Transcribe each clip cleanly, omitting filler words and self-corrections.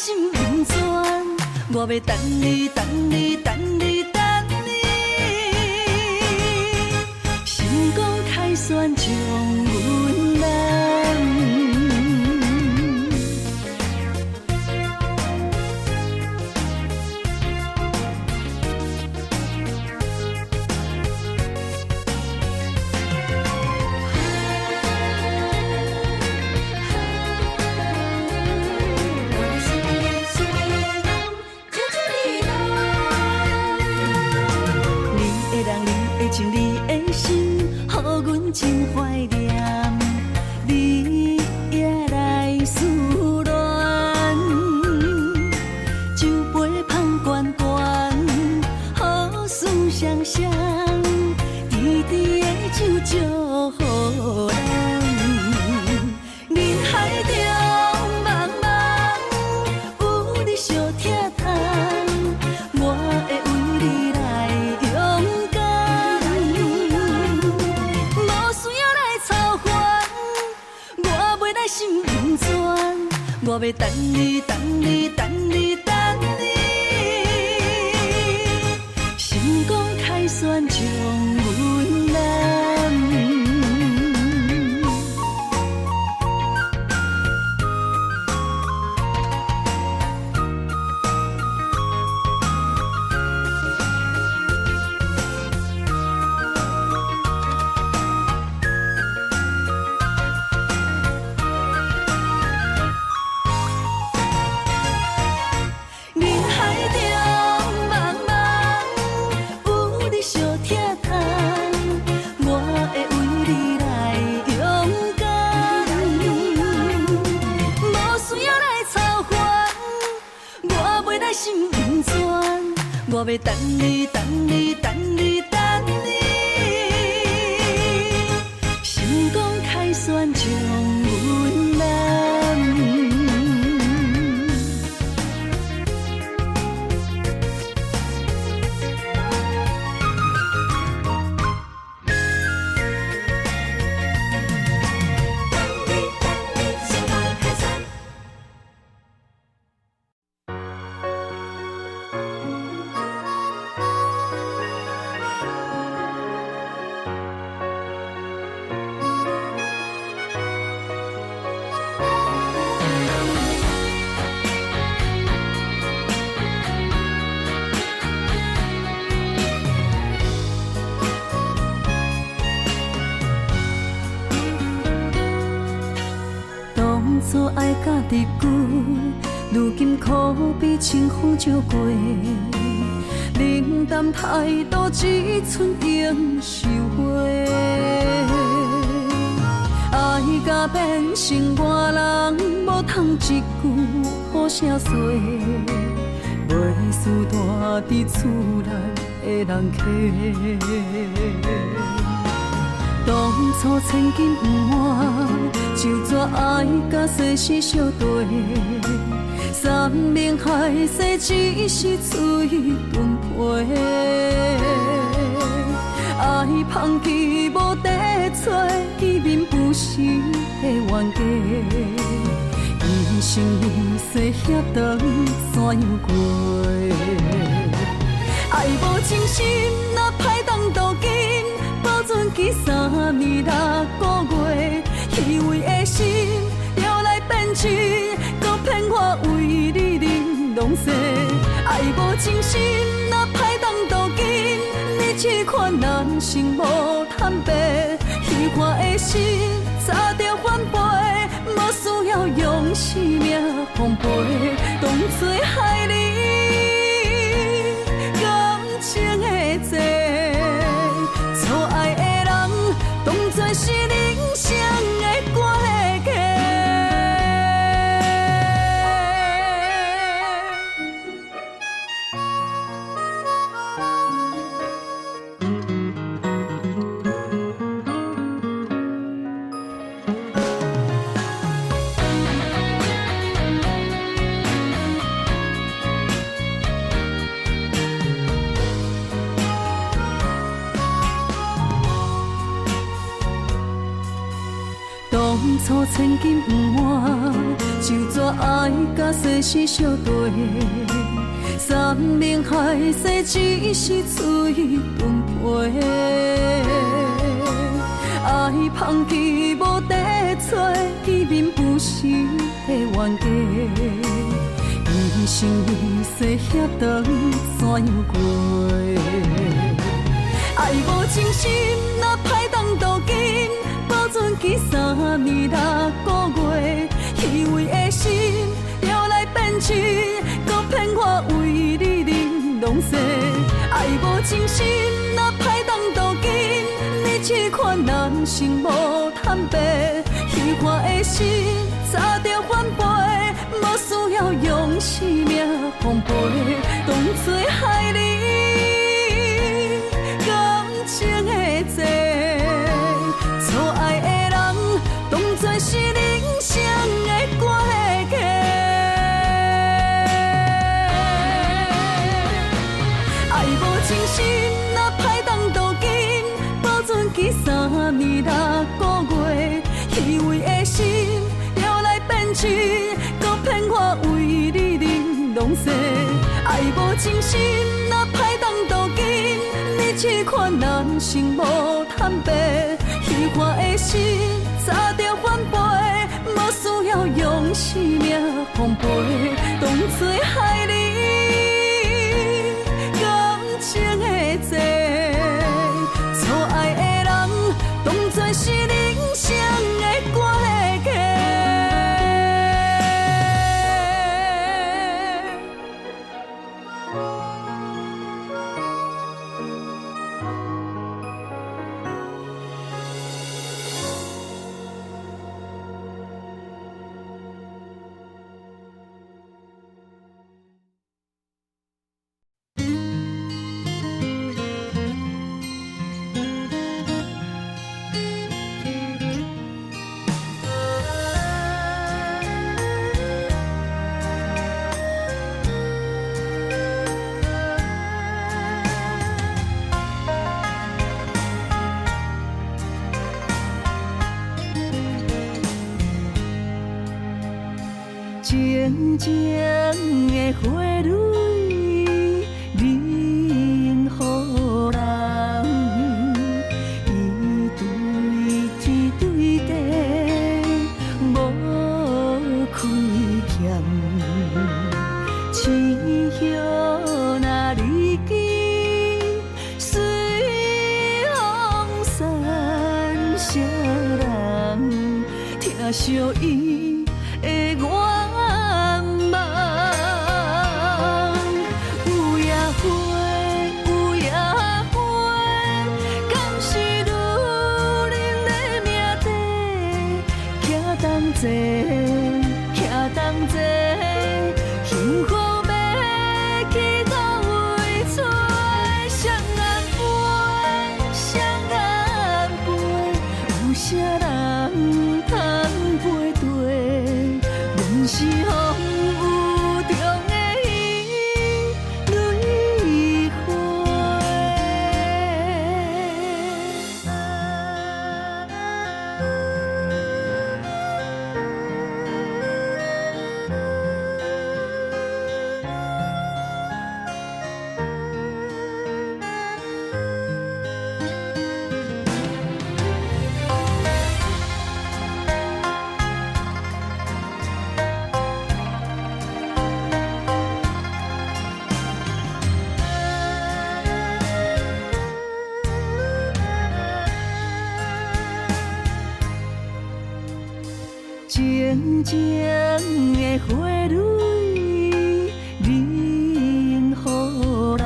心温泉，我要等你，等你，等你，等你。成功开选将阮难。情你的心，予阮真怀念，你也来思恋。酒杯捧悬悬，好事双双，甜甜的酒祝福咱。人海中茫茫，有你相疼痛，我会为你来勇敢。心温泉，我要等你，等你，等你，等你。成功开选将阮难。心温泉，我要等你，等你，等你，等你。成功开选将阮难。所爱甲日久，如今可比清风照过。冷淡态度只剩永收回。爱甲变成外人，无通一句好声说。袂输大伫厝内的人客。当初千金不换，就怎爱甲世事相对？山盟海誓只是嘴顿皮，爱放弃无地找，见面不是的冤家。一生一世遐长怎样过？爱无真心，哪歹当斗金？保存期3年6个月，虚伪的心摇来变真，搁骗我为你忍拢西。爱无真心，哪歹当斗金？你这款人生无坦白，虚幻的心早着反背，无需要用生命奉陪，当作害你感情的债。错爱的人，当作是人生的过客。当初千金不换，就怎爱甲世事相对，山盟海誓只是嘴顿皮。爱放弃无地找，见面不是的冤家。一生一世遐长怎样过？爱无真心，若歹当渡金，保存起3年6个月，虚伪的心摇来变痴，搁骗我为你玲珑色。爱无真心，若歹当渡金，你试看人生无坦白，虚幻的心早着反背，无需要用生命奉陪，当作害你。情的债，错爱的人当作是人生的关系。爱无真心，若歹当渡金，保存起3年6个月，虚伪的心摇来变痴，搁骗我为你玲珑色。爱无真心，若歹当渡金。试看人生无坦白，虚幻的心早着反背，无需要用生命奉陪，当作害你感情的债。错爱的人当作是人生的关系。静静的花蕊，任予人伊对天对地无亏欠，痴叶若离去，随风散，谁人听惜伊的愿望？有也花，有也花，敢是女人的命题？徛同齐，徛同齐，幸福要去到位找？双眼飞，双眼飞，有啥人通配对？阮是风雨中的伊蕊花。静静的花蕊，任予人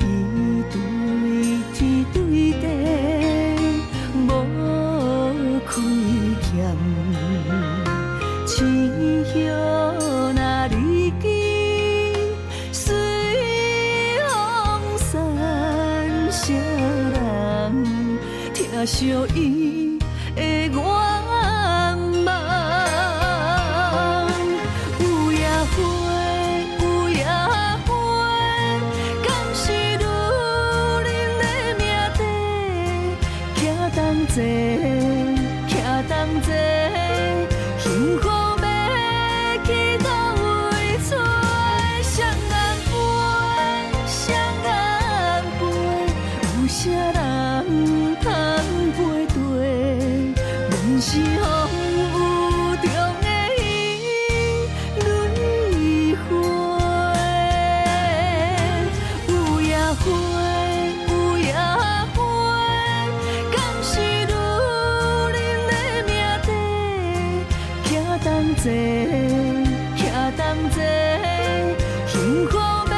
伊对天对地无亏欠，痴叶若离去，随风散，谁人听惜伊的愿望？有也花，有也花，敢是女人的命题？徛同齐，徛同齐，幸福。等者，倚等者，幸福要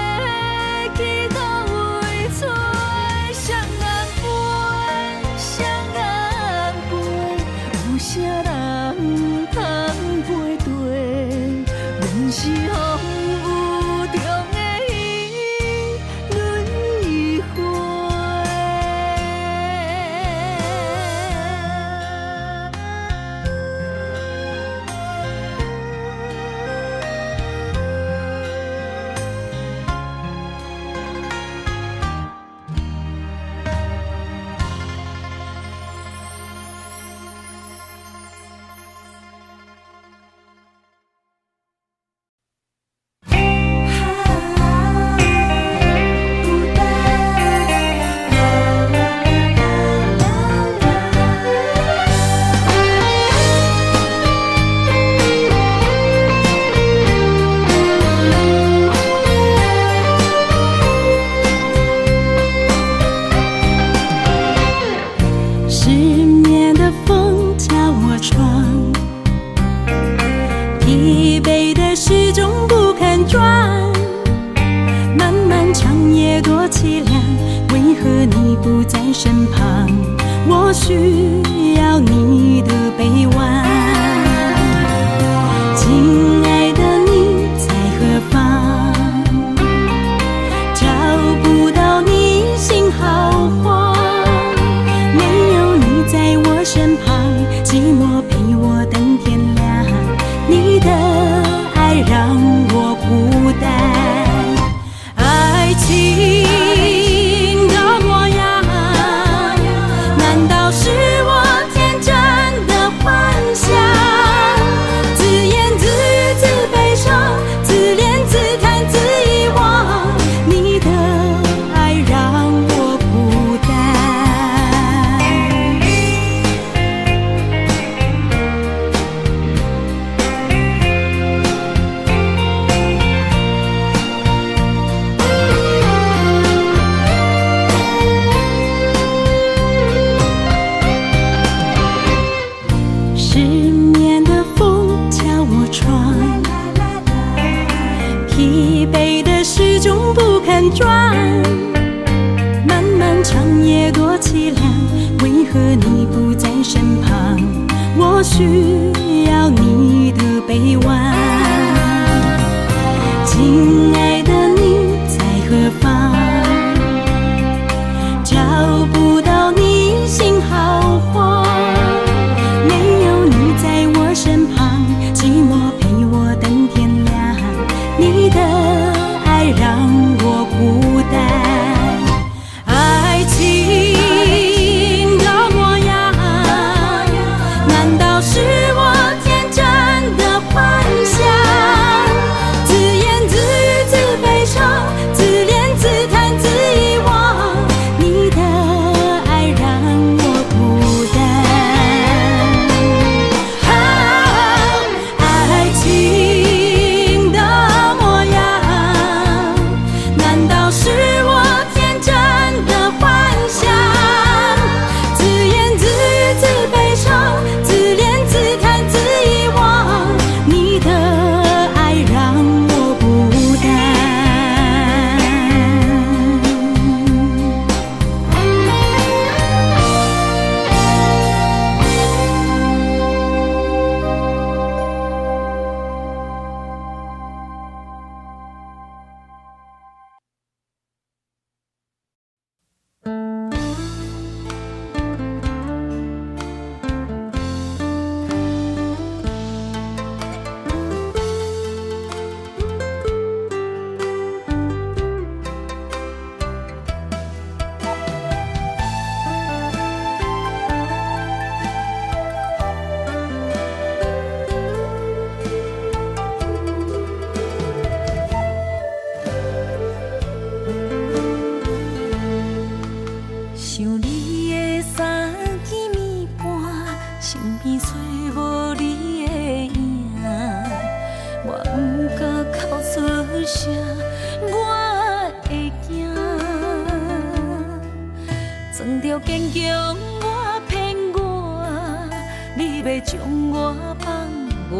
去倒位找？双人陪，双人陪，有啥人通陪对？阮是风雨中的伊，轮回。失眠的风敲我窗，疲惫的时钟不肯转，漫漫长夜多凄凉，为何你不在身旁？我需要你的臂弯，亲爱的你在何方？找不到你心好慌，没有你在我身旁，寂寞陪我等天亮，你的爱让我孤单，爱情的模样，难道是我天真的幻想？自言自语自悲伤，自怜自叹自遗忘，你的爱让我孤单。失眠的风敲我窗，疲惫的时钟不肯转，漫漫长夜多凄凉，为何你不在身旁？我需要你的臂弯，亲爱的你在何方？找不到你心好慌，没有你在我身旁，寂寞陪我等天亮，你的爱让我孤单，爱情的模样，难道是我天真的幻想？自言自语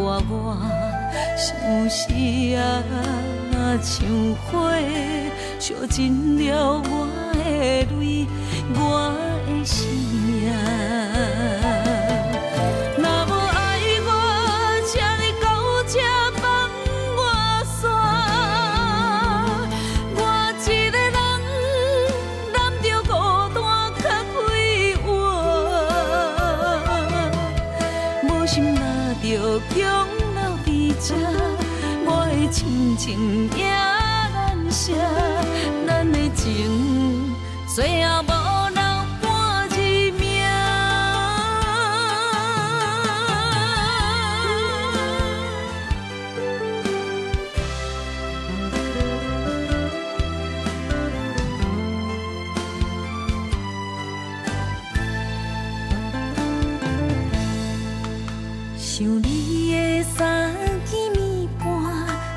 我想是啊，像火烧尽了我的泪，我的生命。若无爱我，请你到这放我煞。我一个人揽着孤单较快活，无心若着强留伫这，我的亲情也难舍，咱的情最后无留半一命。想你的三更暝半，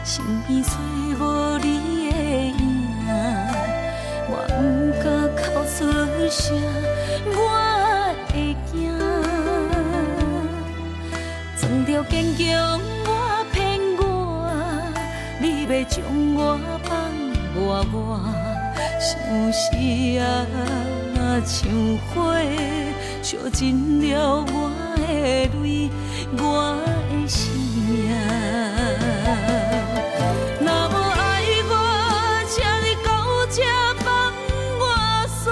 身边找无你的影，我不敢哭出声，我会惊。装着坚强，我骗我，你要将我放我想是啊，像火烧尽了我的泪，我的生命。若无爱我，请你到这放我煞。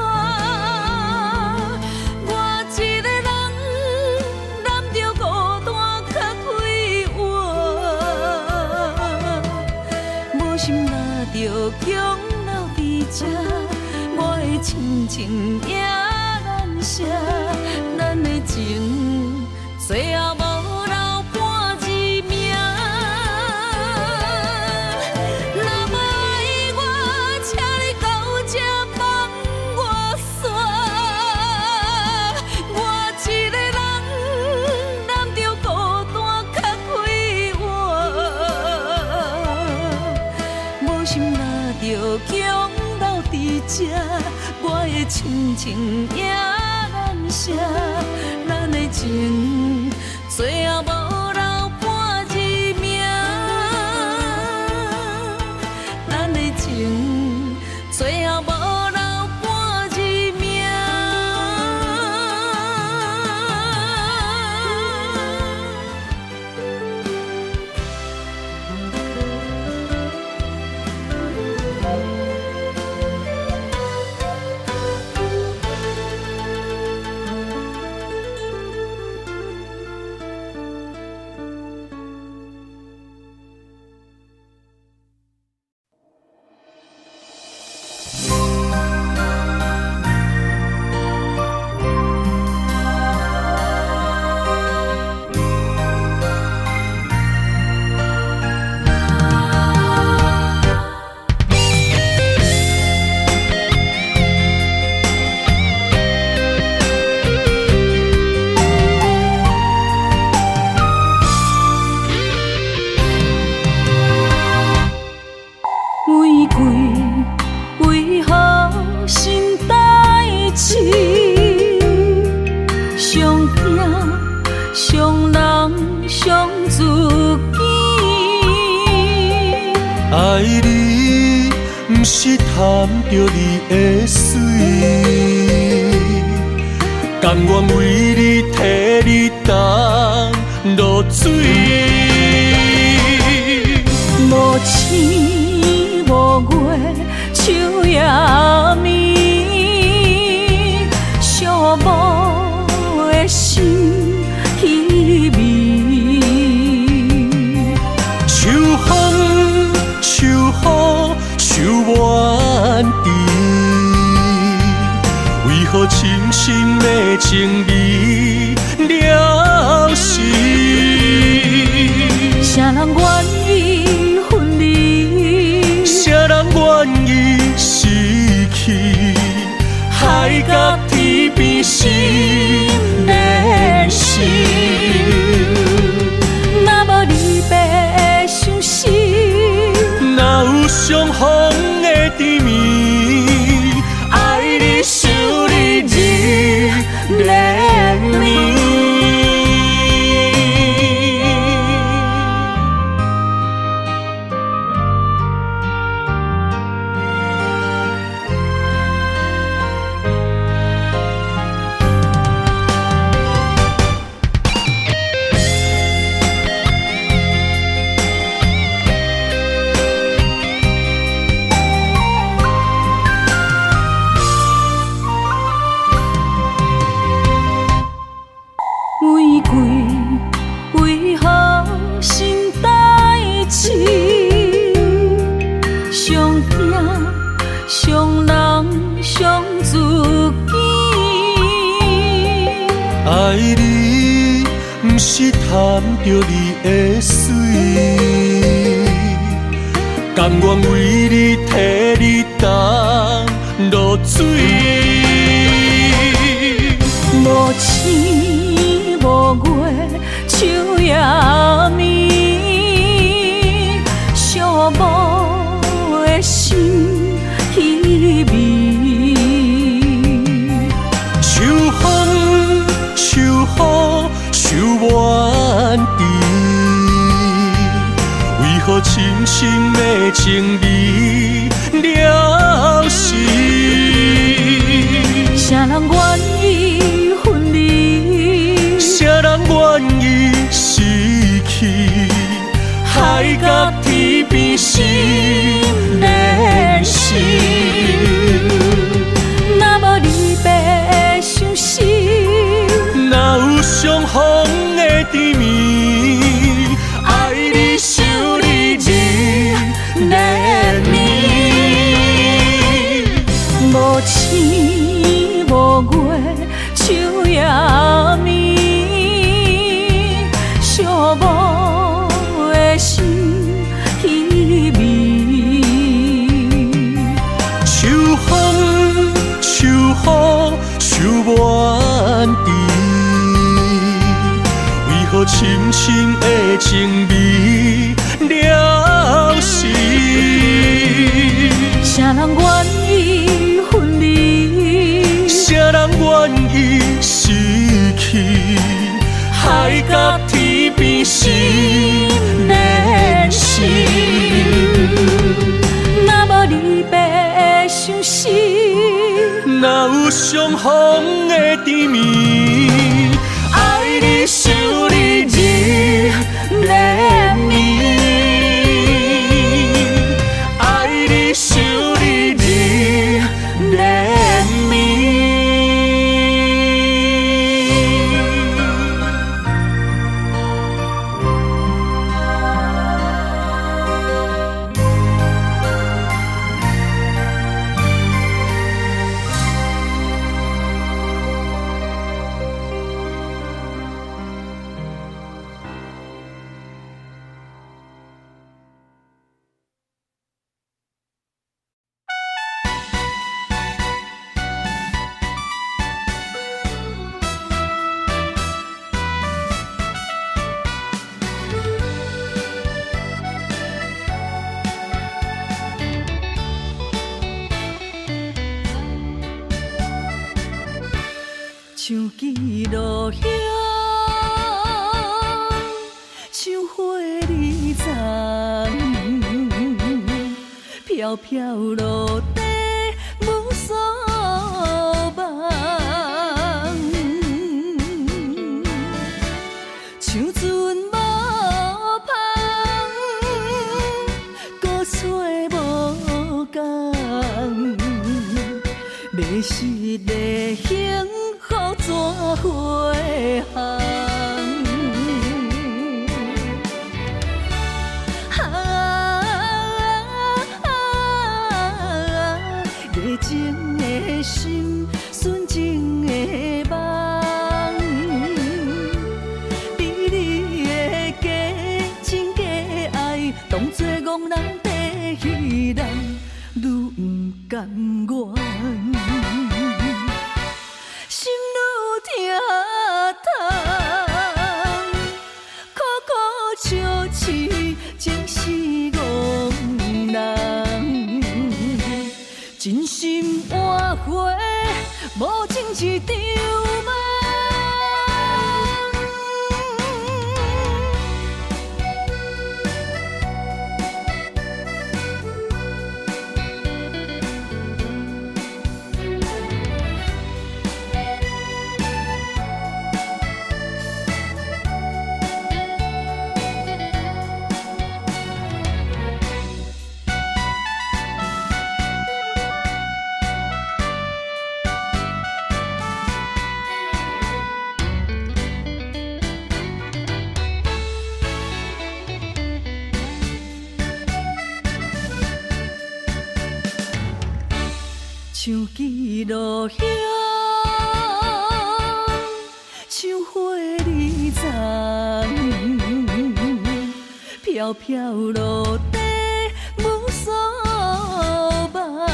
我一个人揽着孤单较快活，无心若着强留伫这，我的亲情也难舍，咱的情最后无留半一命。若无爱我，请你到这放我煞。我一个人揽着孤单较快活，无心若着强留伫这，我的亲情也难舍，咱的情最后无留半一命，咱的情最后无留半一命。玫瑰为何心代志？上惊上人上自己。爱你不是贪着你的水，甘愿为你替你担落水。无星无月，秋夜暝，寂寞的心稀微。秋风秋雨秋怨滴，为何深深的情义了时？啥人愿意分离？啥人愿意失去？海角天边心连心。若无你要相思，哪有相逢的甜蜜？爱你想你日连绵。含着你的水，甘愿为你替你担落水。无星无月，秋夜暝，寂寞的心稀微。秋风秋雨秋怨滴，为何深深的情味了时？啥人愿意分离？啥人愿意失去？海角天边心连心。若无离别伤心，哪有相逢的甜蜜？爱你想你日连绵。无星无月，秋夜暝，寂寞的心稀微。秋风秋雨秋怨滴，为何深深的情味了时？啥人愿意分离？啥人愿意失去？海角天边心连心。若无离别伤心，哪有相逢的甜蜜？爱你想你日连绵，爱你想你日连绵。像枝落叶，像花儿丛，飘飘落地无所望。像船无帆，搁吹无讲，迷失的幸福怎回航？热情的心，纯情的梦，比你的假情假爱，当作憨人地戏人，愈不甘愿。心愈疼痛，苦苦笑痴，情是憨人。真心换回无情一场梦。像枝落叶，像花儿丛。飘飘落地无所望，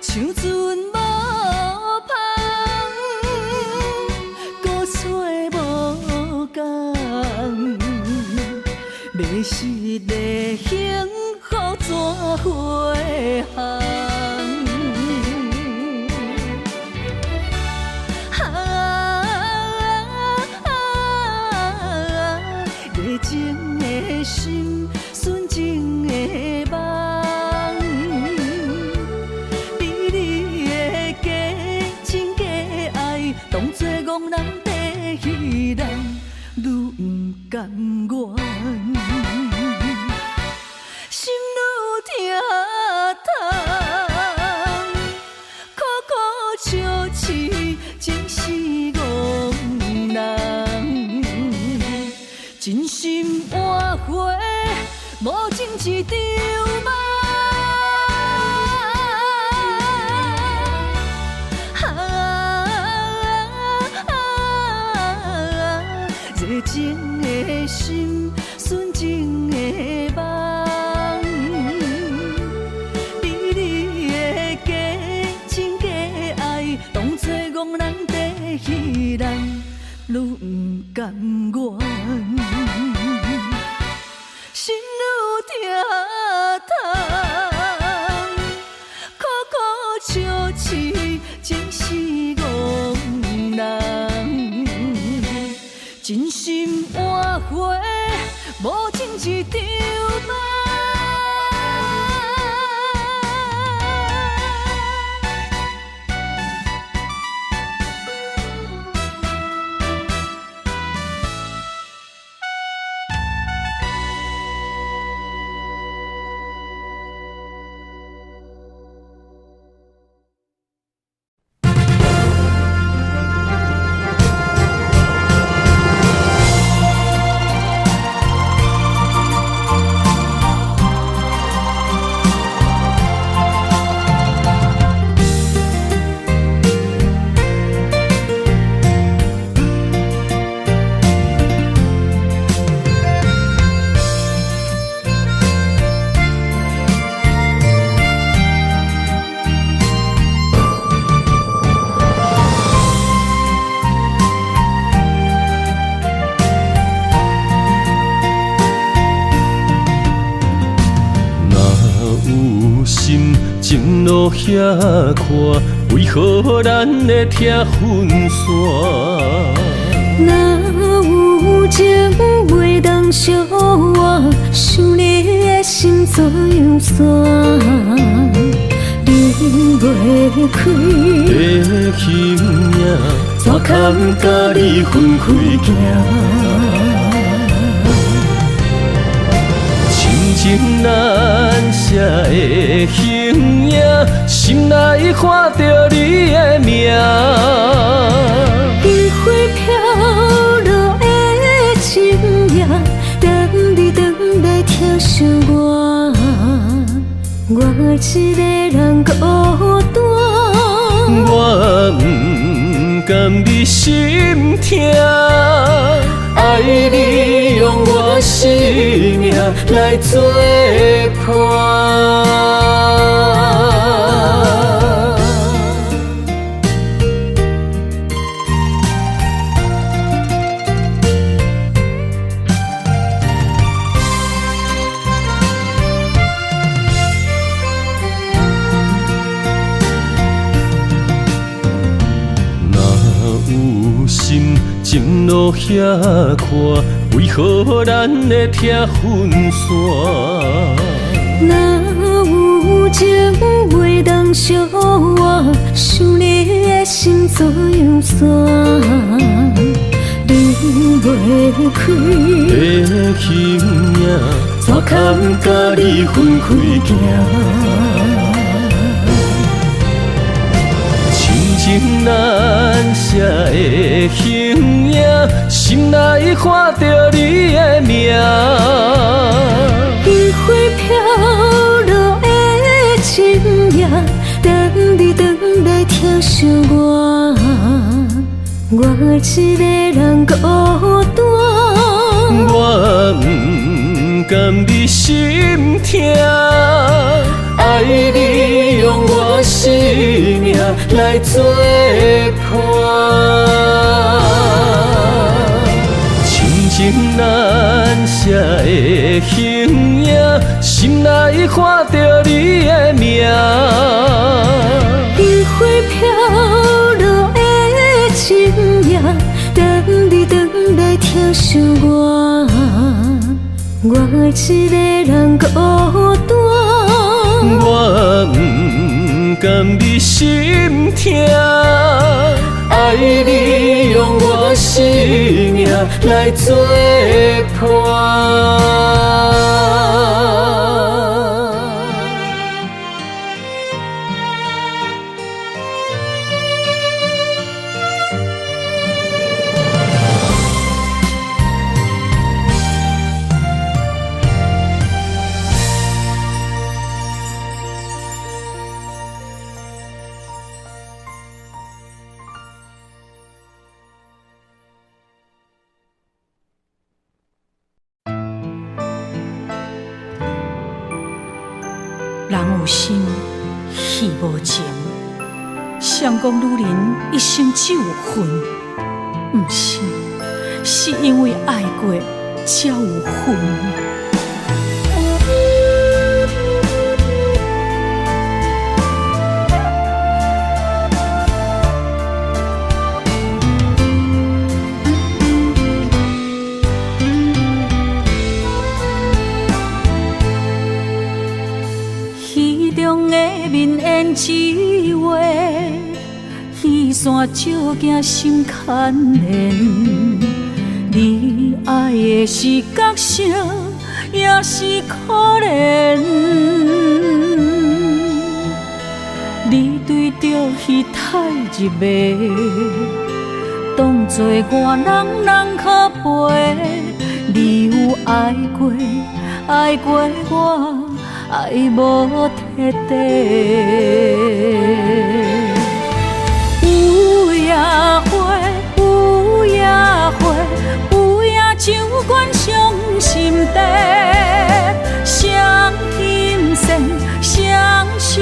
像船无帆，孤吹无讲，迷失的幸福怎回航？热情的心，纯情的梦，比你的假情假爱，当作憨人在戏人，愈不甘愿，心愈疼痛，苦苦笑痴，情是憨人。真心换回无情一场梦，热情的心，纯情的梦，比你的假情假爱，当作憨人在戏人，愈不甘愿。心愈疼痛，苦苦笑痴，情是憨人。真心换回无情一场梦。情路遐宽，为何咱会听分散？若有情袂当相换，想你的心怎样散？离袂开的形影，怎堪甲你分开行？情难舍的形影，心内看着你的名。烟花飘落的深夜，等你回来疼惜我，我一个人孤单。我不甘你心痛。爱你用我生命来作伴。情路遐宽，为何咱会听分散？若有情袂当相换，想你的心怎样散？离袂开的形影，怎堪甲你分开行？情难舍的形影，心内看着你的名。烟花飘落的深夜，等你回来疼惜我，我一个人孤甘你心痛，爱你用我生命来作伴。亲情难舍的形影，心内看着你的名。烟花飘落的深夜，等你回来跳想我，我一个人孤单。我不甘你心痛，爱你用我生命来作伴。人有心，戏无情。相公女人一生只有恨，不是，是因为爱过才有恨。一话，雨伞照镜心牵连。你爱的是角色，也是可怜。你对着彼太入迷，当作我人可陪。你有爱过，爱过我。爱无彻底，有夜花，有夜花，有夜酒馆伤心地，双心线，双少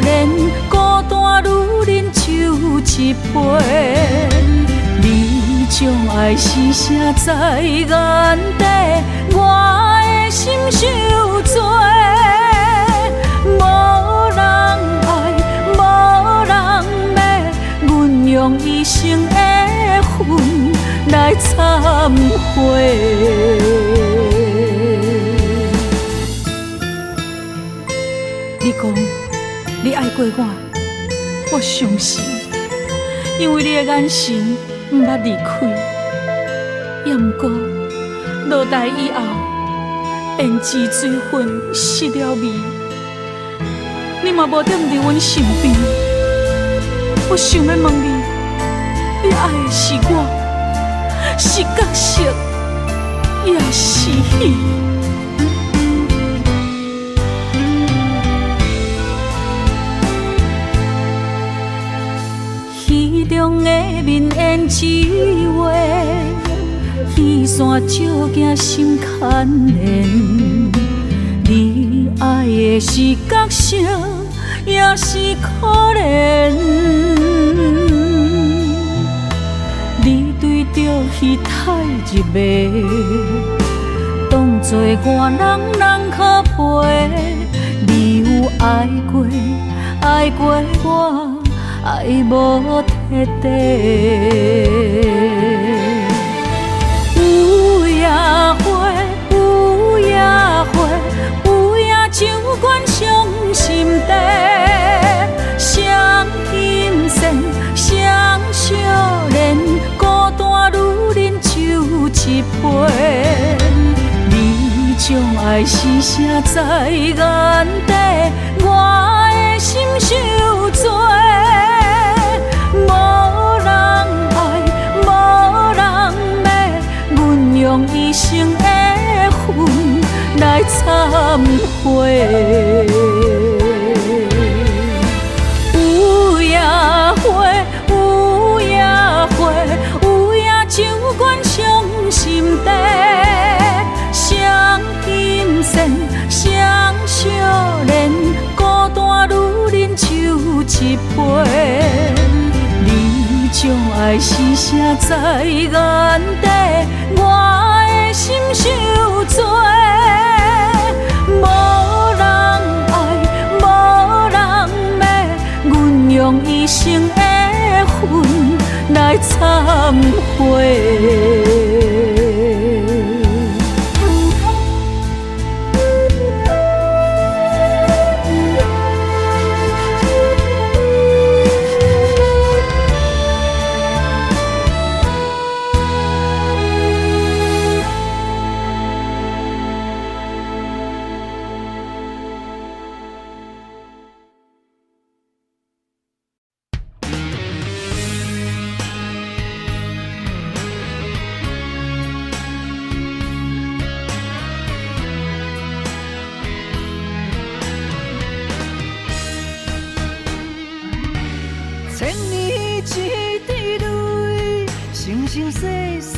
年，孤单女人就一杯。你将爱是写在眼底，我的心受罪。无人爱，无人要，阮用一生的恨来忏悔。你讲你爱过我，我相信，因为你的眼神不捌离开。也毋过落台以后，胭脂水粉失了味。你嘛无踮伫阮身边，我想要问你，你爱的是我，是角色，也是戏？戏中的面胭脂画，雨伞照镜心牵连。你爱的是角色，也是可怜。你对着彼太入迷，当作我人可陪。你有爱过，爱过我，爱无彻底。有夜花，有夜花。酒馆伤心地，双心线，双少年，孤单女人就一杯。你将爱是写在眼底，我的心受罪。无人爱，无人要，阮用一生的恨来忏悔。有夜花，有夜花，有夜酒馆伤心地，双心一杯。你将爱是啥在眼底，我的心伤多。无人爱，无人要，阮用一生的恨来忏悔。千年一滴泪，生生世世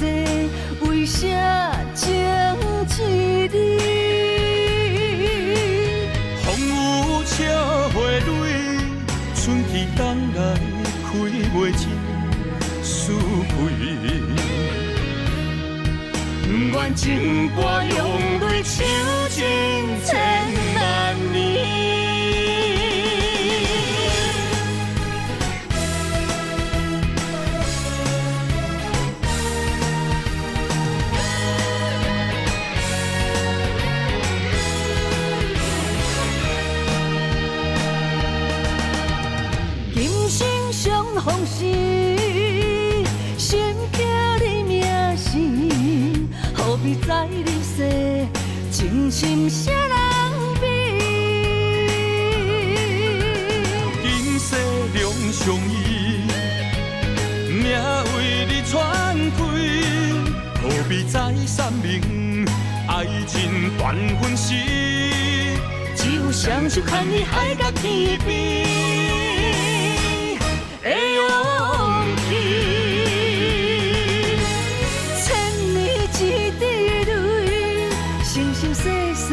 为啥情一字？风雨笑花蕊，春去冬来开袂尽思开。不愿情歌用泪抽尽千万年。往事，心刻你名字，何必在你世，真心啥人比？今世两相依，命为你传开，何必再三明？爱情断分时，只有双手牵你海角天边。的勇气，千年一滴泪，生生世世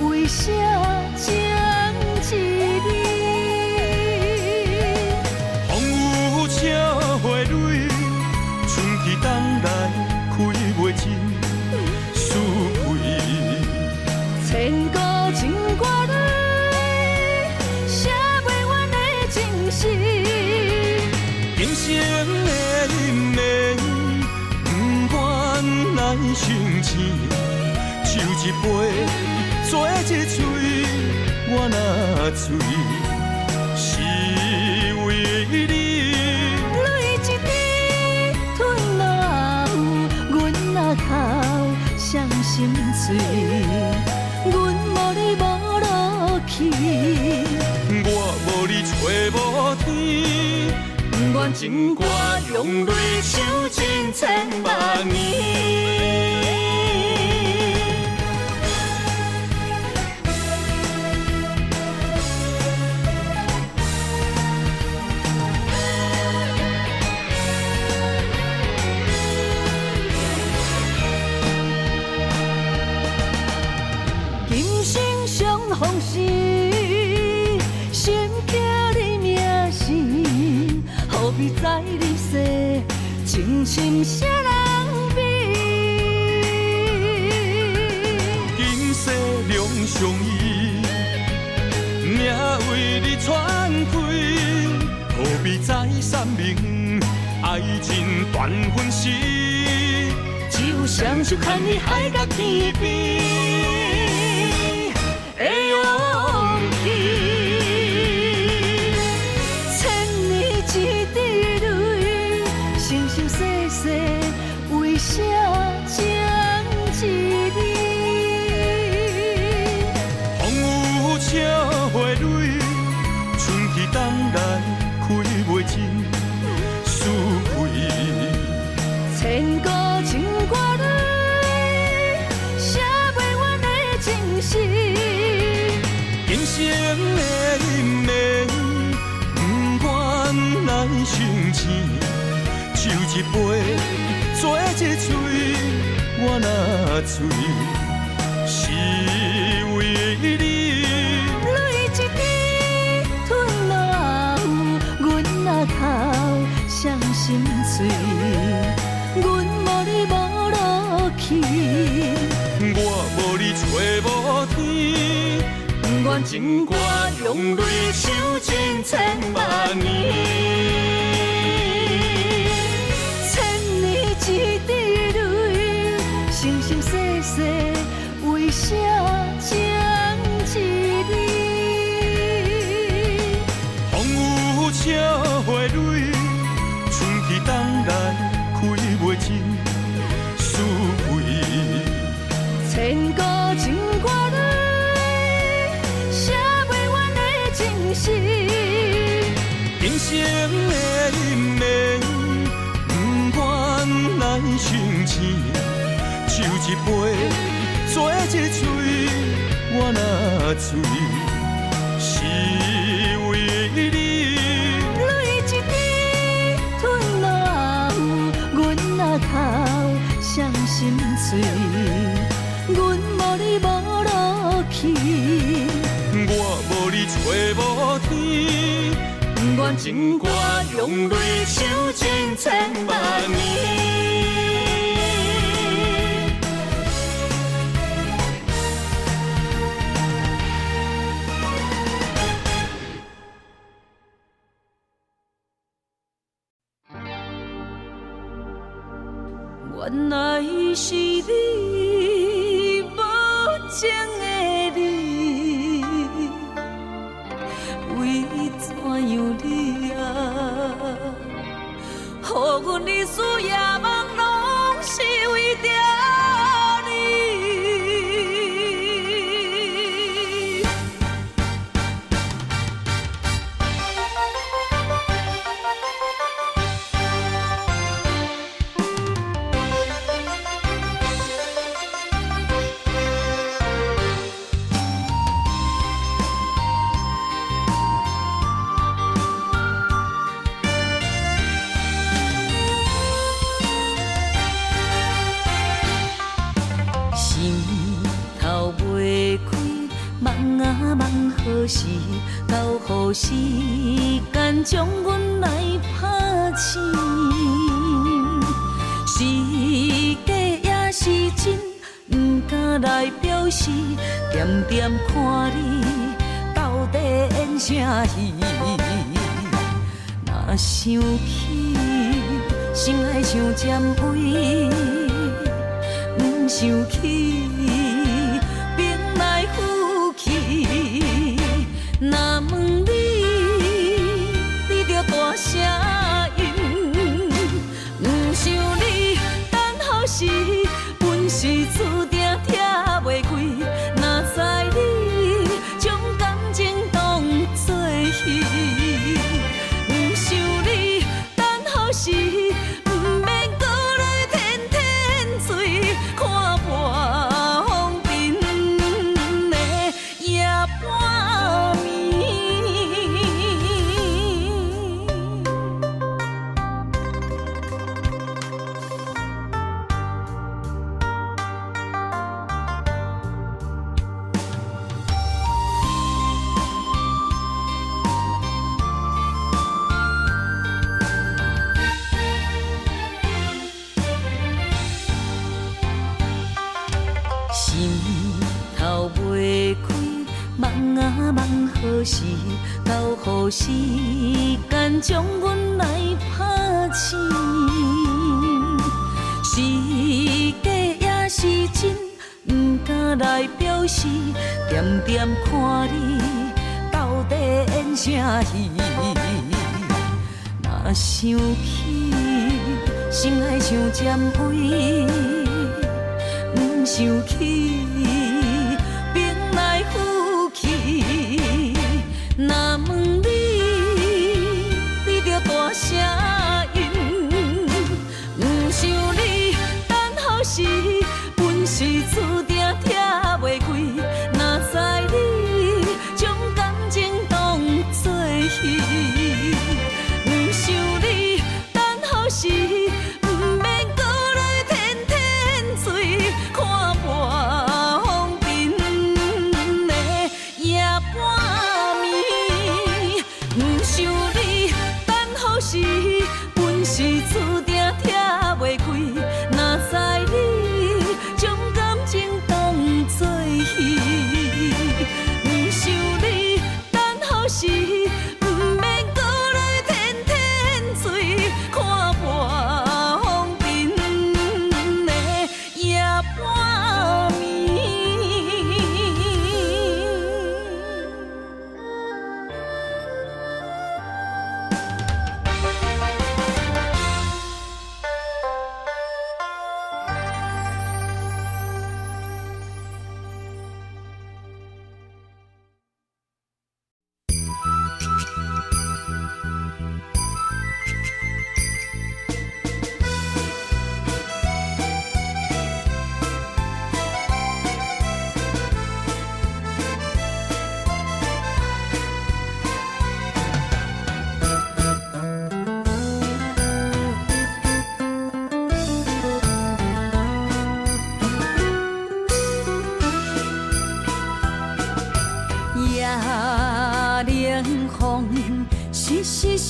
为啥情一字？风雨笑花蕊，春去冬来开袂尽思开。千古情歌里，写袂完的情诗。今生的忍耐，不愿来相见，抽一杯，做一嘴，我若醉，是为你。泪一滴吞落喉，阮若哭伤心碎，阮无你无落去，我无你找无天。不愿情歌用泪抽尽千万年。今生相逢时，心刻你名字。何必在你世，真心啥人比？今世两相依，命为你传开，何必再三明？爱情断分时，只有双手牵你海角天边。的勇气。一滴泪，生生世世为啥情一字？风雨笑花蕊，春去冬来开袂尽思开。千古情歌里，写袂完的情诗。今生的忍耐，不愿来相见，抽一杯，做一嘴，我若醉，是为你。泪一滴吞落喉，去。我无你找无天，愿情歌用泪唱尽千万年。千年一滴泪，生生世世为啥情一你？风雨笑花蕊，春去冬来开袂尽思维。千古情歌里，写袂完的情诗。人生的因缘，不愿来相欠，酒一杯，做一嘴，我若醉，是为你。泪一滴吞落喉，阮若哭伤心碎，阮无你无路去。我无你找无天，愿情歌用泪唱尽千万年。原来是你无情的你，为怎样你啊？予阮日思夜梦，拢是为着你。梦何时到？予时间将阮来拍醒。是假也是真，不敢来表示。点点看你到底演啥戏？若想起，心爱像尖位，不想起。若问你，你着大声应。不想你等候时，本是注定拆袂开。若知你将感情当作戏，不想你等候时，不免搁来天天醉，看破风尘的夜半暝。心头袂开，梦啊梦何时到？予时间将阮来拍醒。是假也是真，不敢来表示。点点看你到底演啥戏？若想起，心爱像尖位。不想起，兵来虎去。若问你，你着大声应。不想你等候时，本是注定拆袂开。若知你将感情当作戏，不想你等候时。本是注定拆袂开，若知你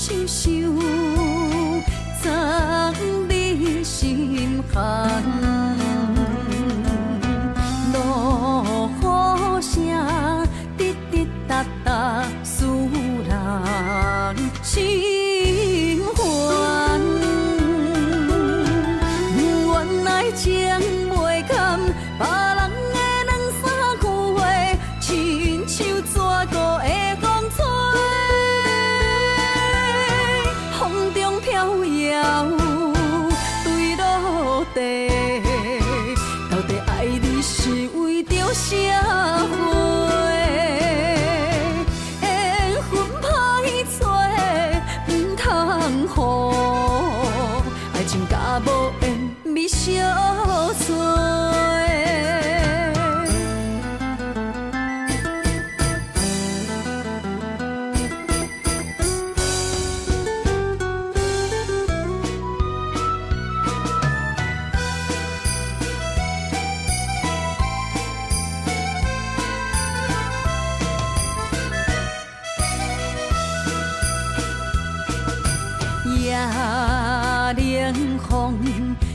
想想，藏你心坎。落雨声，滴滴答答，使人心烦。原来情袂甘，别人的两三句话，亲像蛇孤的风吹，风中飘摇，坠落地。到底爱你是为着社会？缘分歹找，唔通予爱情甲无缘咪相随。夜冷风，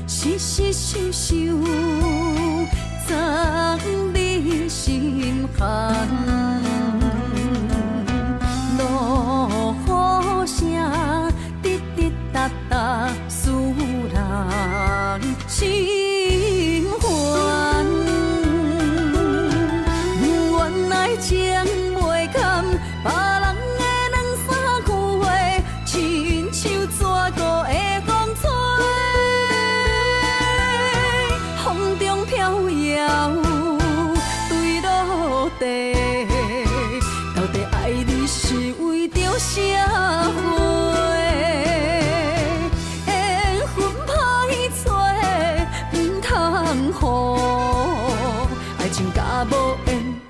时时想想，藏你心坎。落雨声，滴滴答答，使人心烦。原来情袂甘，别人的两三句话，亲像蛇孤的风吹，风中飘摇，坠落地。到底爱你是为着社会？缘分歹找，唔通予爱情甲无缘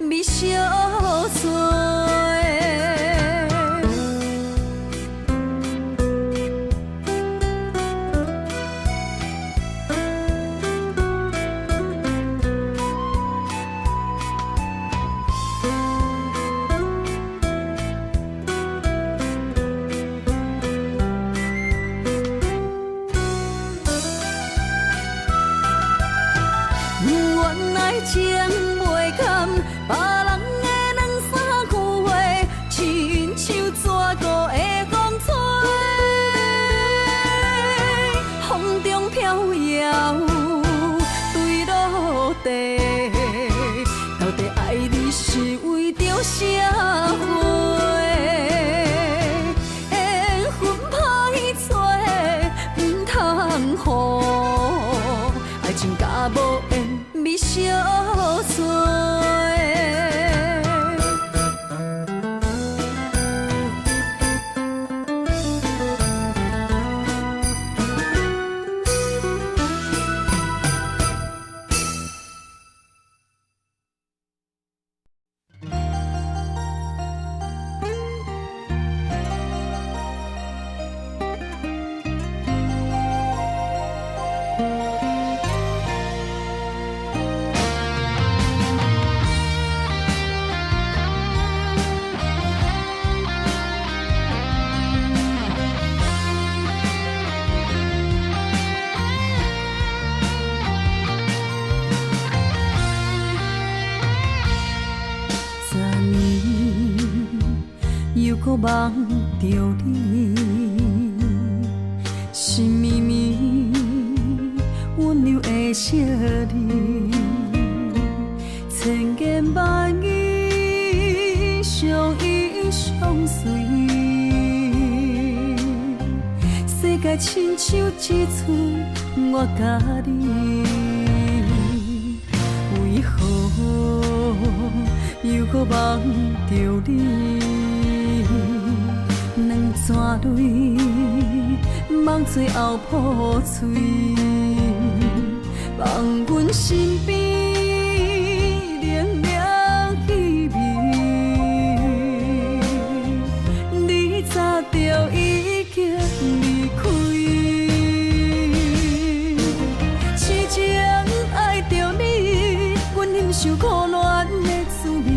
咪相随。原来情袂甘，别人的两三句话，亲像蛇孤的风吹，风中飘摇，坠落地。到底爱你是为着社会？缘分歹找，唔通予爱情甲无缘咪相随。又搁梦着你，心绵绵温柔的笑脸，千言万语相依相随。世界亲像一寸我甲你，为何又搁梦着你？两串泪，梦最后破碎，放阮身边冷冷气味，你早就已经离开。痴情爱着你，阮忍受苦恋的滋味，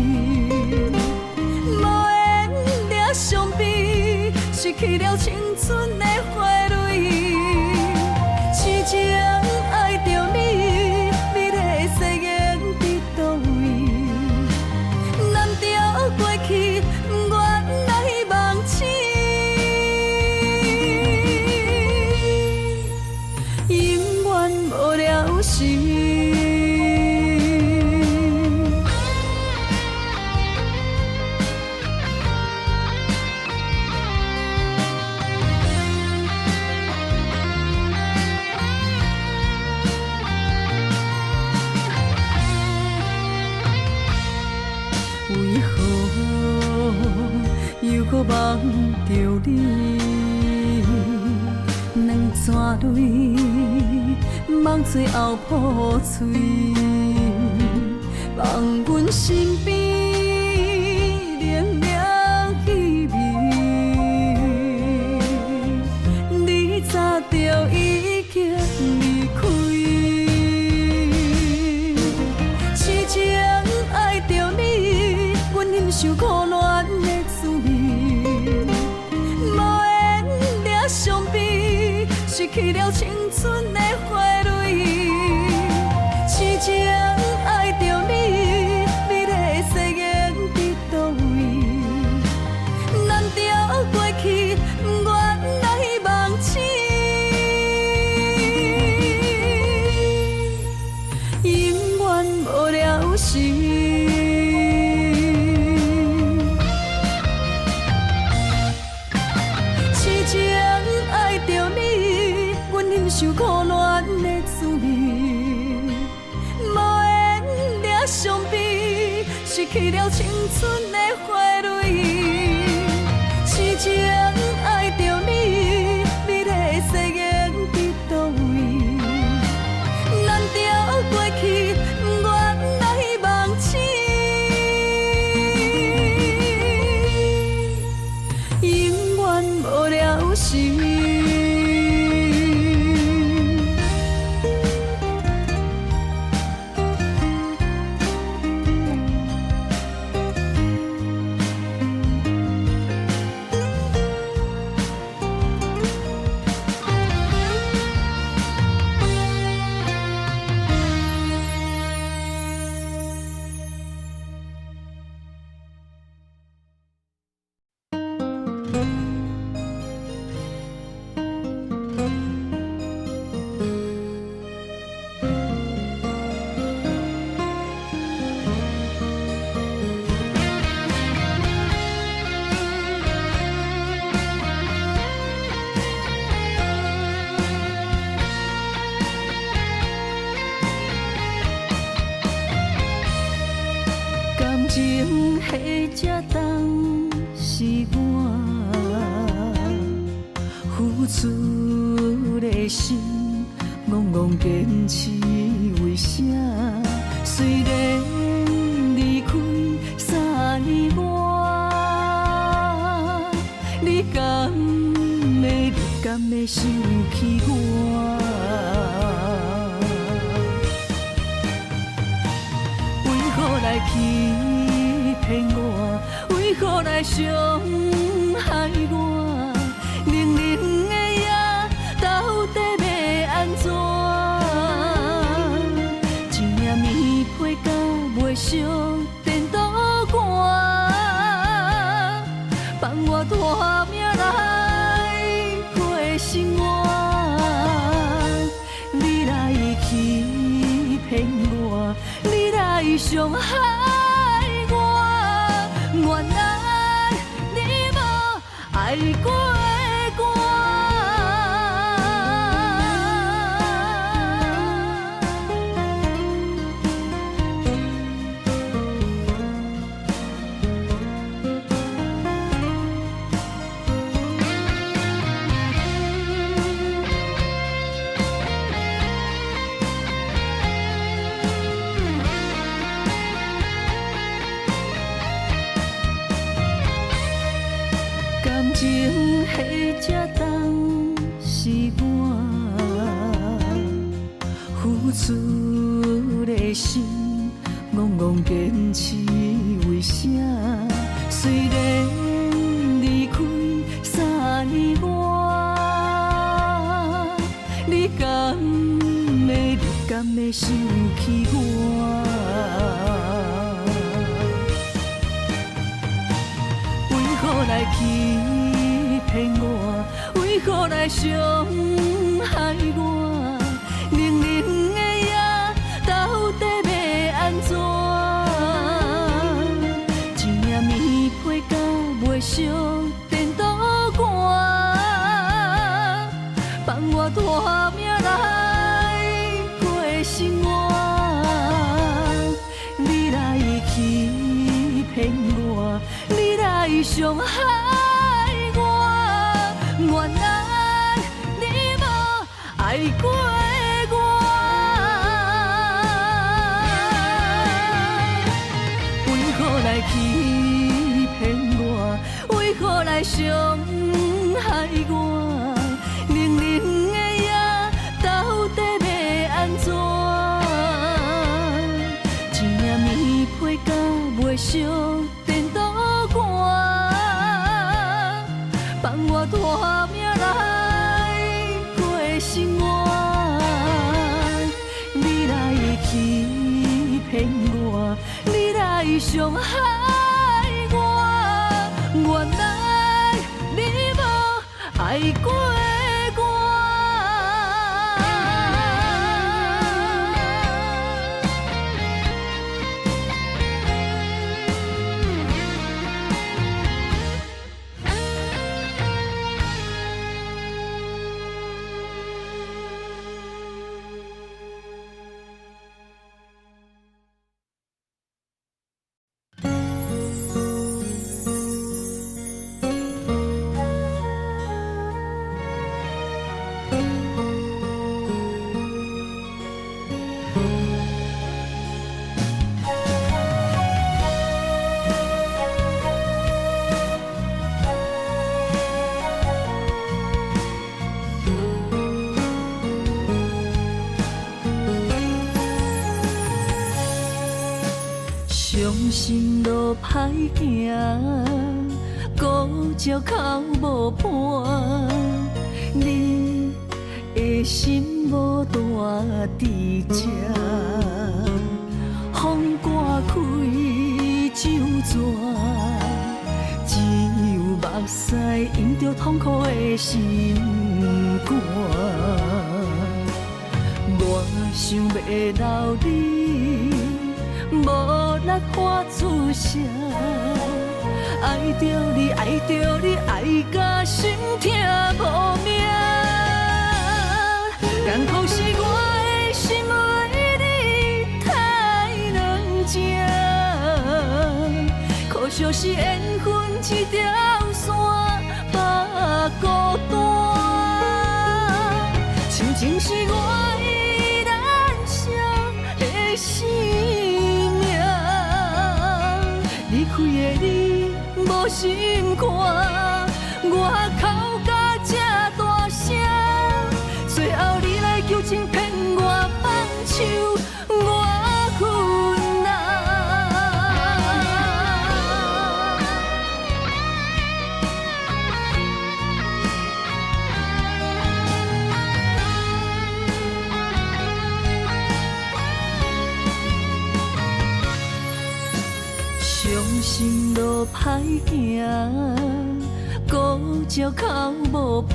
无缘掠伤悲。失去了青春的花蕊。痴情爱着你，美丽的誓言伫倒位？难调过去，不愿来忘记。永远无了时。为何又搁梦着你？两串泪，梦做后破嘴，放阮身边，冷冷气味。你早就已经离开，痴情爱着你。阮忍受苦恋的滋味，无缘惹伤悲，失去了青春的花蕊。痴情爱着你，美丽的誓言伫倒位？难调过去，不愿来忘记。永远无了时。受苦恋的滋味，无缘惹伤悲，失去了青春的花蕊。痴情爱着你，美丽的誓言伫倒位？难调过去，不愿来忘记。永远无了时。情迄只重是我付出的心，戆戆坚持为啥？虽然离开3年外，你敢会想起我？为何来欺骗我？为何来伤害我？冷冷的夜，到底要安怎？一领棉被甲袂烧电倒寒，放我大命来过生活。你来欺骗我，你来伤害我。原来你无爱过我。感情迄只重是我付出的心，戆戆坚持为啥？虽然离开3想起我。为何来欺骗我？为何来伤害我？冷冷的夜，到底要安怎？一领棉被甲袂烧颠倒寒，放我拖命来过生活。你来欺骗我，你来伤害我，原来你无爱过我。为何来欺骗我？为何来伤害我？冷冷的夜，到底要安怎？一领棉被甲袂烧颠倒寒，放我拖命来过生活。你来欺骗我，你来伤害我，原来你无爱过我。伤心路歹行，孤鸟哭无伴。你的心无大伫这，风刮开酒泉，只有目屎淹着痛苦的心肝。我想要留你。无力发出声，爱着你，爱着你，爱甲心痛无命。艰苦是我的心为你太软情，可惜是缘分一条线把孤单。亲情是我依然伤的心。离开的你无心肝，我哭甲这大声，最后你来求情骗我放手，我困难。伤心路歹行，孤鸟哭无伴。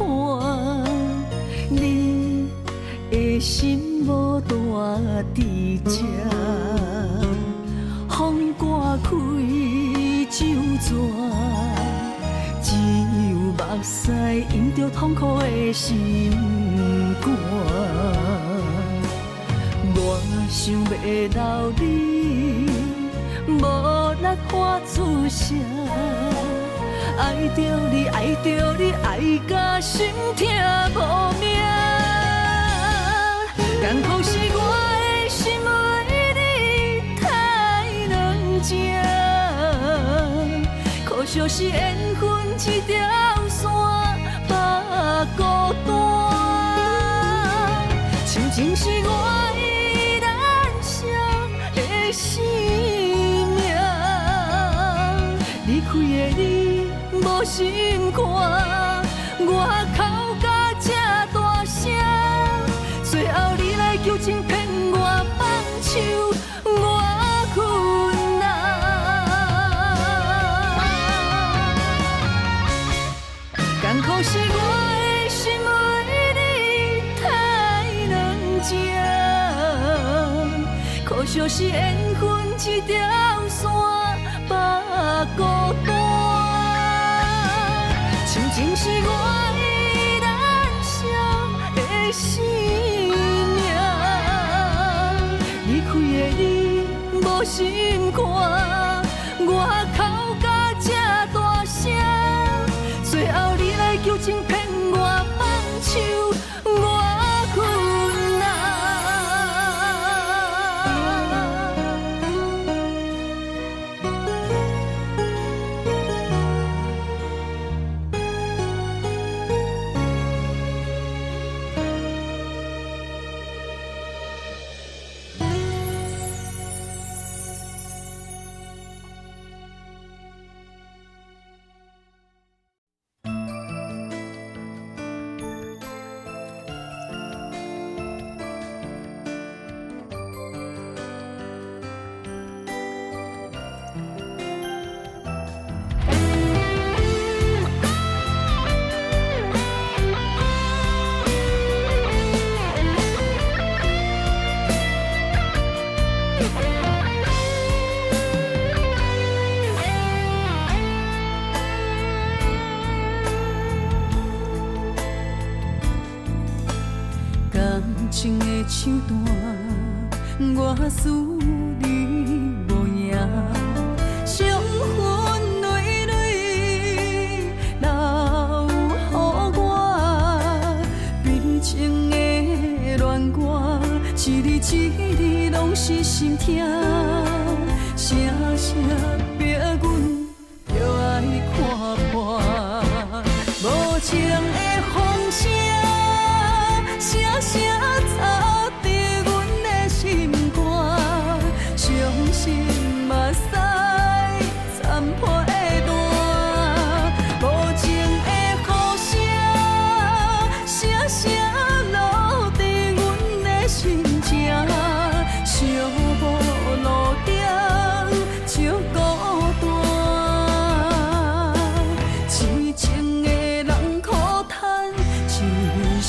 你的心无大伫这，风刮开酒泉，只有目屎淹着痛苦的心肝。我想要留你。无力发出声，爱着你，爱着你，爱甲心痛无命。艰苦是我的心为你太软情，可惜是缘分一条线把孤单。亲情是我依然伤的心。离开的你无心肝，我哭甲这大声，最后你来求情骗我我困难。艰苦是我的心为你太软情，可惜是缘分一条线把孤单。亲情是我的燃烧的生命，离开的你无心看，我哭甲这大声，最后你来求情骗我放手，我困难。感情的手段，我思你无影，伤痕累累留予我，悲情的恋歌，一字一字拢是心痛，声声逼阮着爱看破，无情的风声。声声插伫阮的心肝，伤心嘛使惨破的蛋，无情的雨声，声声落伫阮的心情，寂寞路顶就孤单，痴情的人苦叹一声。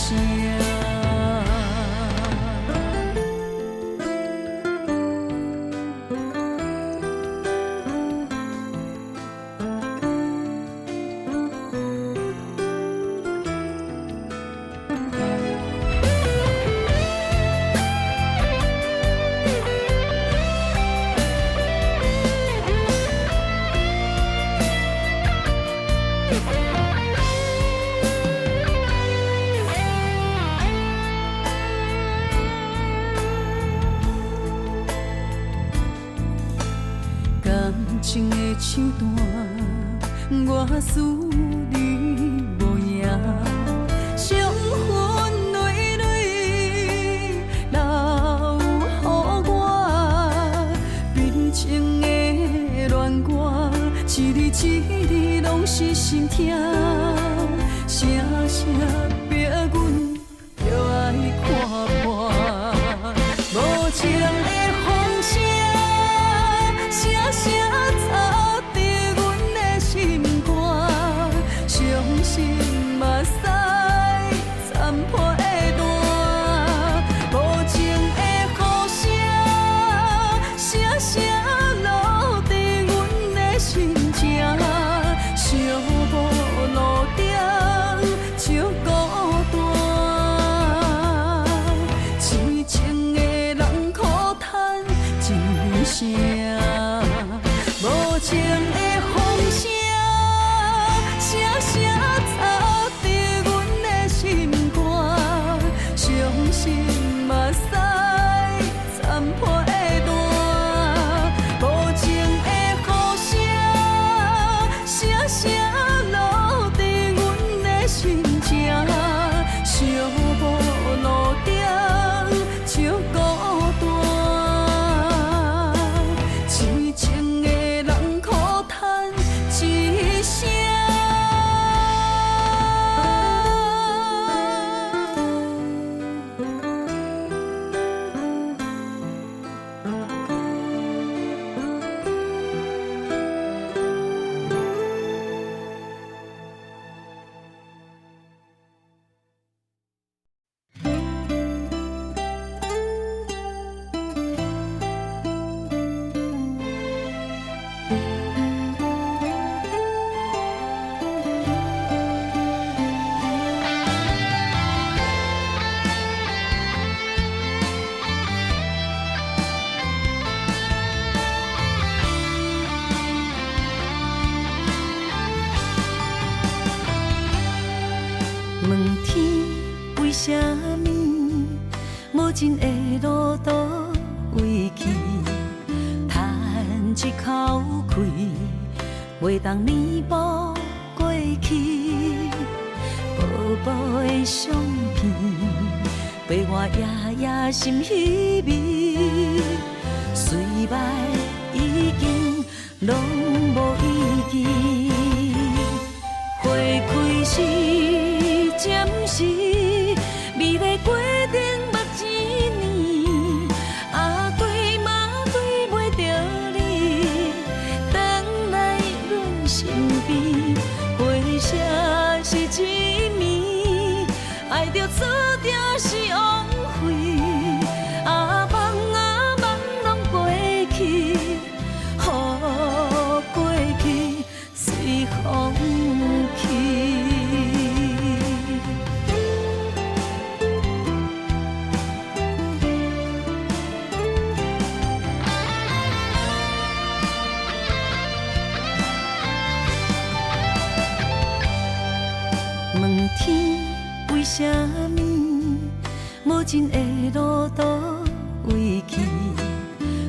感情的手段，我思你无影，伤痕累累留予我，悲情的恋歌，一字一字拢是心痛，声声逼阮着爱看破，无情的风声。声声插伫阮的心肝，伤心嘛使惨破的蛋，无情的雨声，声声落伫阮的心情，寂寞路顶就孤单，痴情的人苦叹一声。无情的风声，声声插伫阮的心肝，伤心嘛使惨破的蛋，无情的雨声，声声落伫阮的心情，寂寞路顶就孤单，痴情的人苦叹一声。啥物，无情的路途为去，叹一口气，袂当弥补过去。薄薄的相片，陪我夜夜心稀微，随爱已经拢无意义。花开时，暂时，美丽过程目一年，啊对嘛对袂着你，等来阮身边，回声是一暝，爱着注定是枉费，啊梦拢过去，予过去随风去。问天为啥物，无情的路途为去，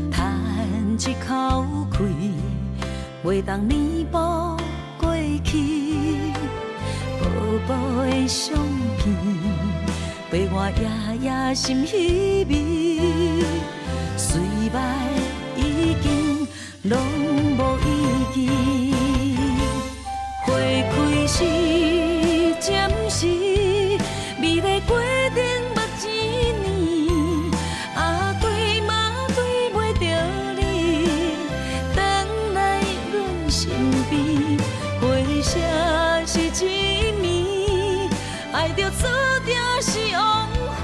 叹一口气，袂当弥补过去。薄薄的相片，陪我夜夜心稀微，随爱已经拢无意义。花开时，暂时，美丽过程目一年，啊对嘛对袂着你，等来阮身边，回声是一暝，爱着注定是枉费，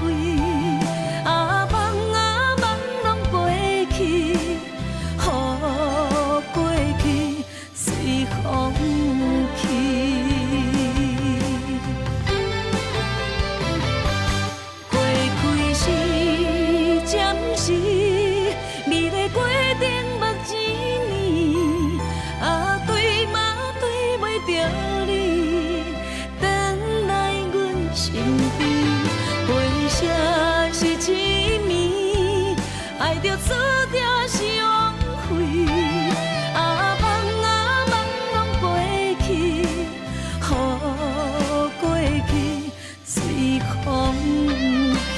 啊梦拢过去，予过去随风去。花开时，暂时，美丽过程目一年，啊对嘛对袂着你，等来阮身边，回声是一暝，爱着注定是枉费，啊梦拢过去，予过去随风去。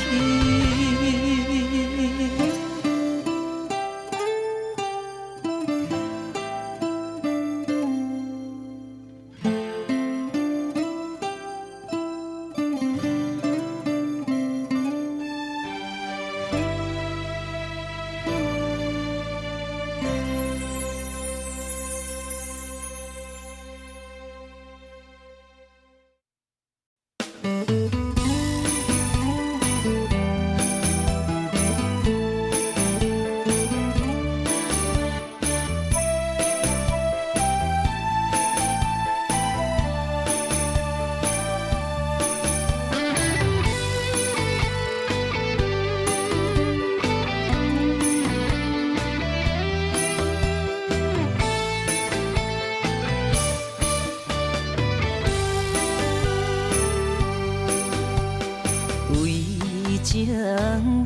情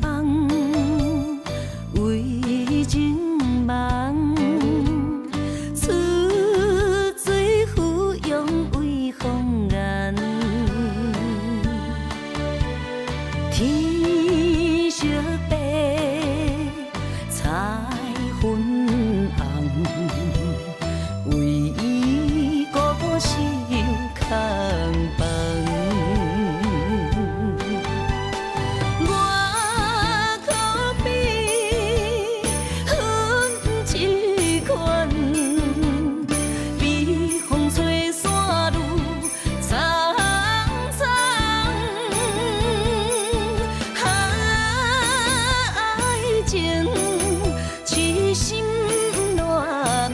梦，为情梦，出水芙蓉为红颜，天色白，彩云红，为伊孤单守空房。痴心乱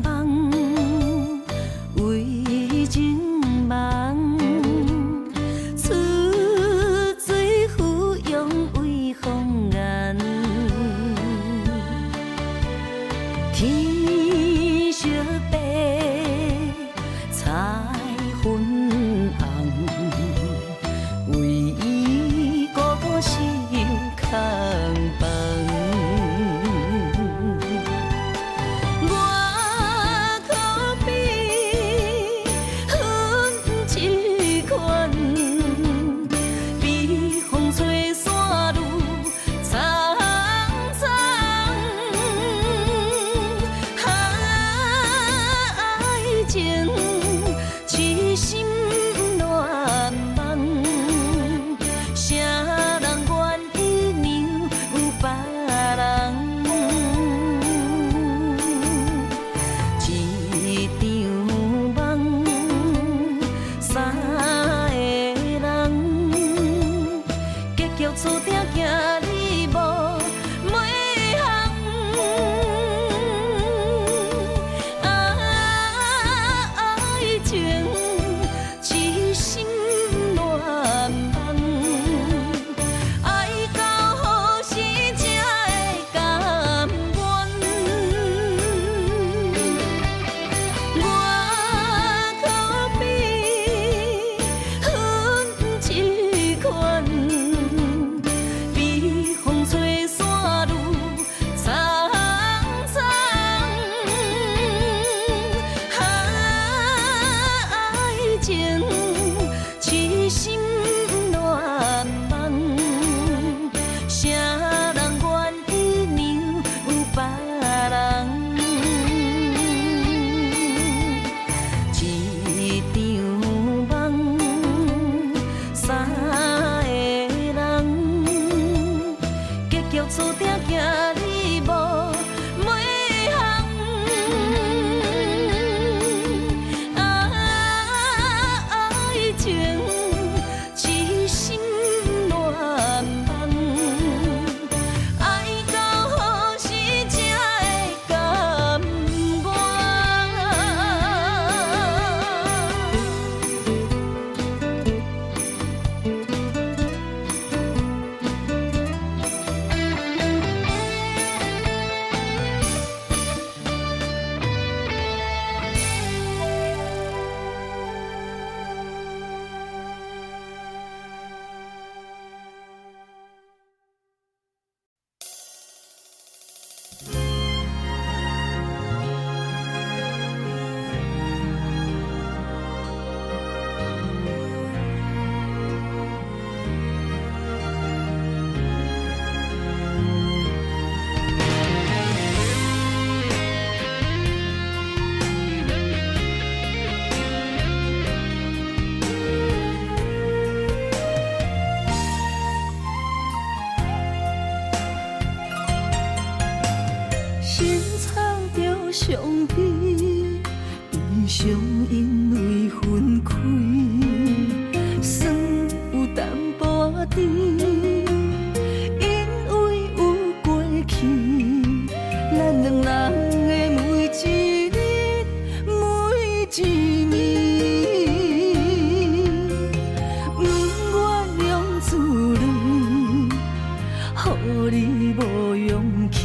梦，为情梦，出水芙蓉为红颜，天色白，彩粉红，为伊孤单守空房。伤悲，悲伤因为分开，酸有淡薄甜，因为有过去，咱两人的每一日，每一暝，不愿用自泪，予你无勇气。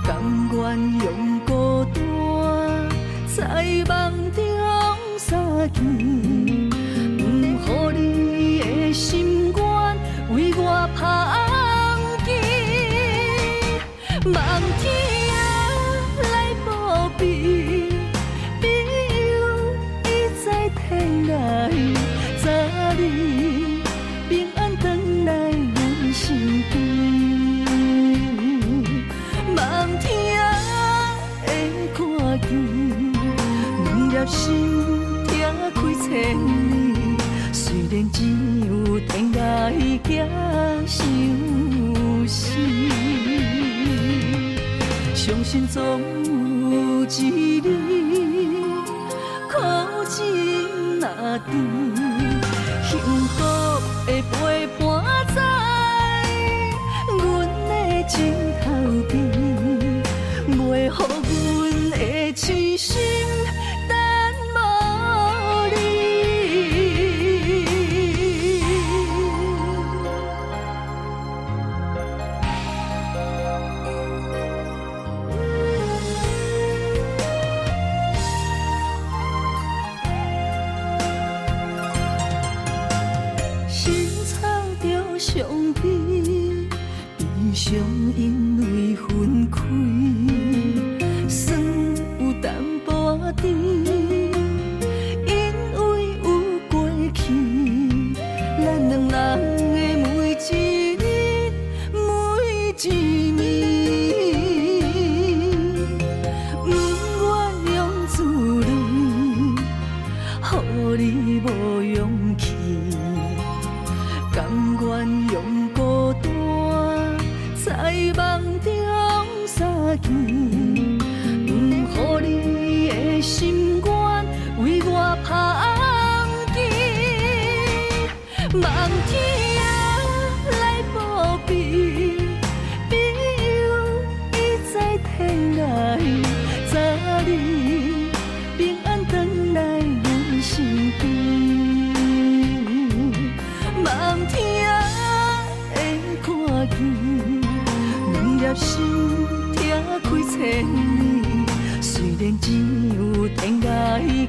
甘愿用孤单，在梦中相见，不予你的心愿为我芳枝。梦天来报备，朋友已在天涯，早日平安回来阮身边。梦天会看见，两粒心拆开千里。虽然只有天涯行相思，相信总有一日，苦尽若甜，幸福的陪伴在阮的枕头边。袂予阮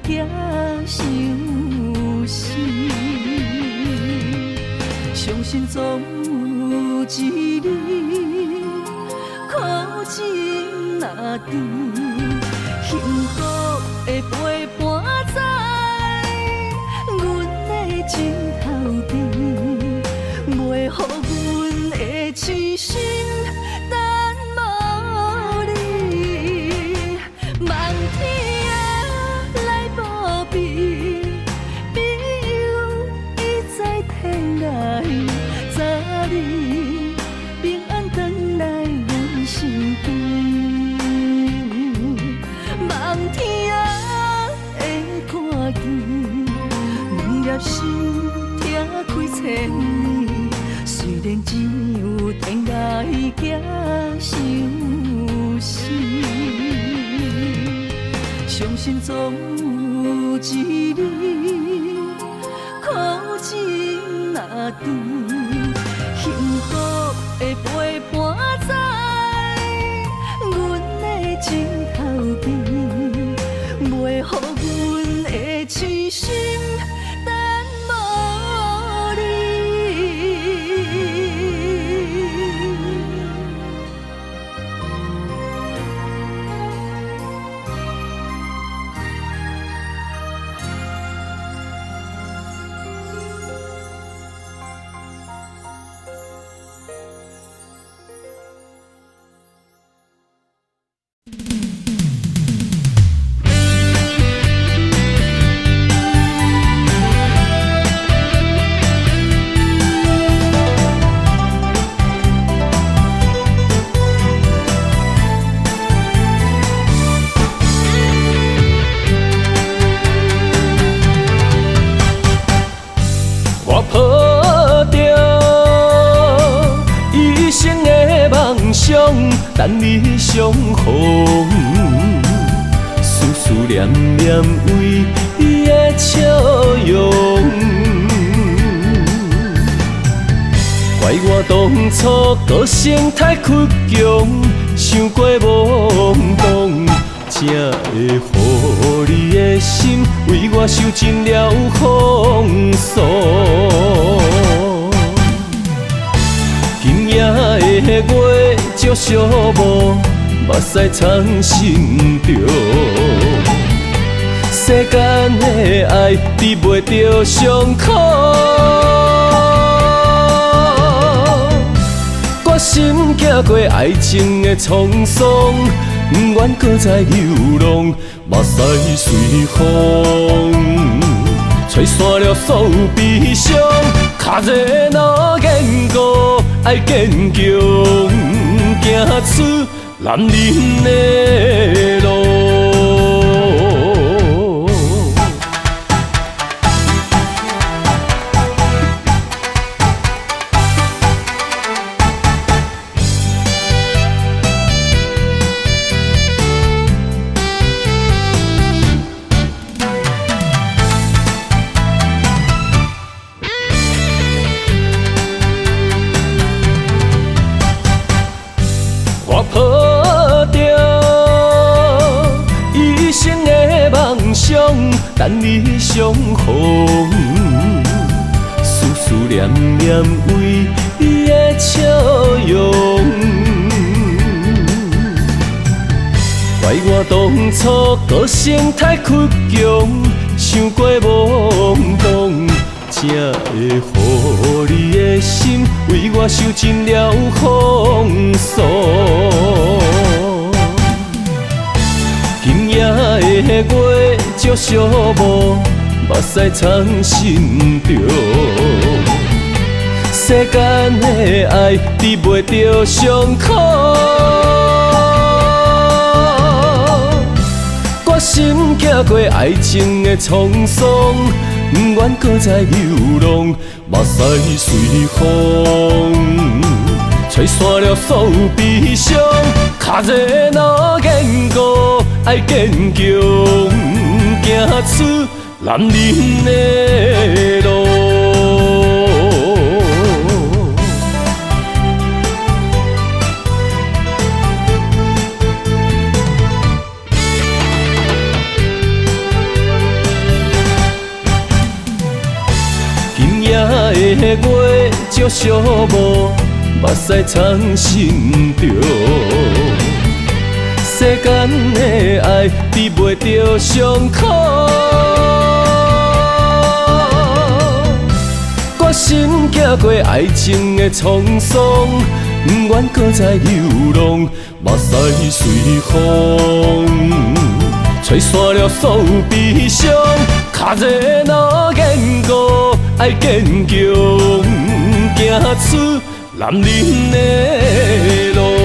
行相思。相信总有一日，苦情若长，幸福的陪伴在阮的枕头边，袂予阮的痴心等无你。望天来保庇，庇佑伊在天涯，早日平安回来阮身边。望天会看见，两粒心拆开千年。虽然只有天涯行相思，相信总有一日，苦情若长，幸福的陪伴在阮的枕头边，袂予阮的痴心等无你。我抱着一生的梦想，等你相逢。思念念为伊的笑容，怪我当初个性太倔强，想过懵懂，才会予你的心为我受尽了风霜。今夜的月照寂寞，目屎藏心中。世间的爱治袂着伤口，决心行过爱情的沧桑，不愿搁再流浪，目屎随风吹散了所有悲伤。脚热若坚固，爱坚强，行出男人的路。我抱着一生的梦想，等你相逢。思念念为伊的笑容，怪我当初个性太倔强，想过懵懂，才会予你的心为我受尽了风霜。今夜的月照寂寞，目屎藏心中。世间的爱治袂着伤口，决心行过爱情的沧桑，不愿搁再流浪，目屎随风吹散了所有悲伤。脚热若坚固，爱坚强，行出男人的路。少寂寞，目屎藏心中。世间的爱治袂着伤口，决心行过爱情的沧桑，不愿搁再流浪，目屎随风，吹散了所有悲伤。脚热若坚固，爱坚强，行出男人的路。